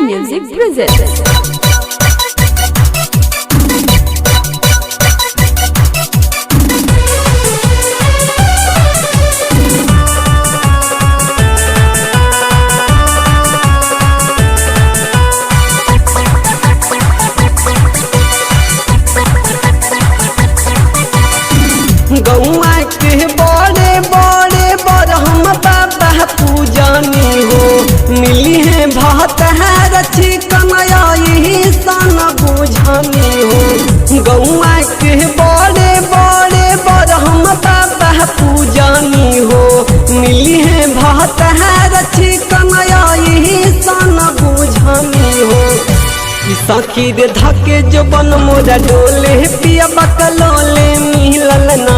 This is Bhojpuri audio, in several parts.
Music presents. गौआ के बड़े बड़े बरहम बाबा पूजनी हो मिली है भात है रची कमाई सन बुझनी हो। गौआ के बड़े बड़े बरहम बाबा पूजनी हो मिली है भात है रची कमाई सन बुझनी हो। सखी रे धके जो बन मोरा डोले पिया बकलोले मिलल ना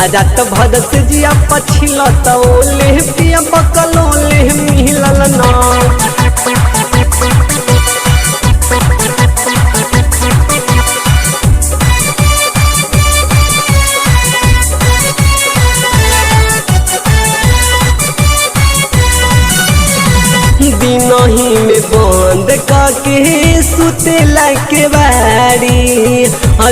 आजात भद से जिया पछिल तोले पिया बकलोले मिलल ना। दिनही में बंद करके सुते लाके बारी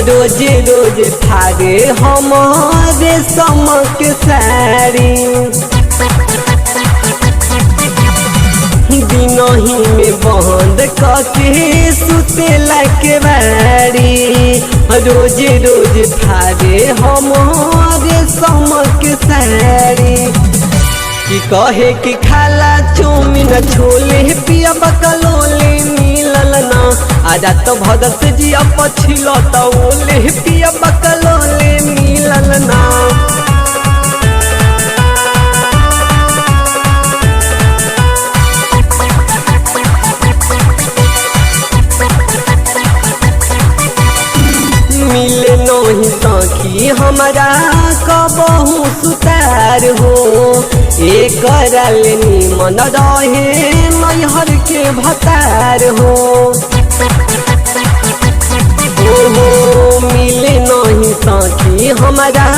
रोज रोज थारे हमारे समक सारी। दिनही में बंद करके सुते लाके बारी रोज रोज थारे हमारे समक सारी। कि कहे कि खाला चौमिन छोले पिया बकलोले मिलल ना आजा तो भद से जिया पछिल तोले पिया बकलोले मिलल ना। मिले नहीं सखी हमारा कबहू सुतार हो एक निमन रहे नैहर के भतार हो। मिले नहीं सखी हमारा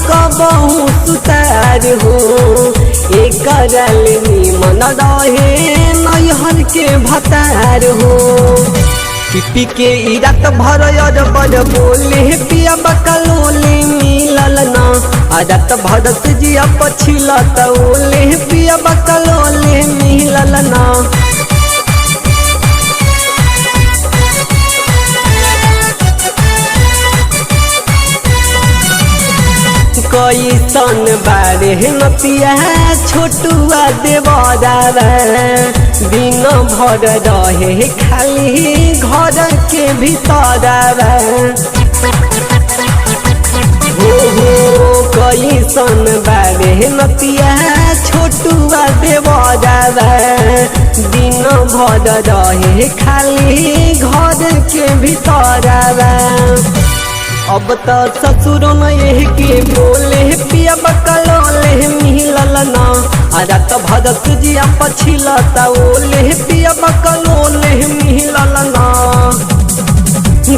कबहू सुतार हो एक निमन रहे नैहर के भतार हो। पी के रात भर बड़ बोले पिया बकलोले मिलल ना आजात भद से जिया पछिल तोले पिया बकलोले मिलल ना। कैसन बारे नतिया छोटुआ देवरा दिन भर रहे खाली घर के भीतर हो। कैसन बारे नतिया छोटुआ देवरा दिन भर रहे खाली घर के भीतर। अब तो ससुर में के बोले पिया बकलोले मिलल ना आजा तो भद से जिया पछिल तोले पिया बकलोले मिलल ना।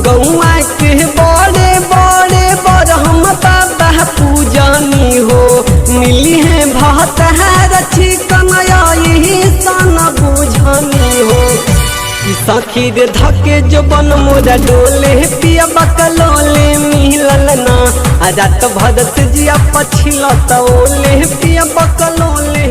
गौआ के बड़े बड़े बरहम बाबा पूजनी हो मिली है भात है रची कमाई सन बुझनी हो। सखी रे धके जो बन मोरा डोले पिया बकलोले मिलल ना आजा तो भद से जिया पछिल तोले पिया बकलोले।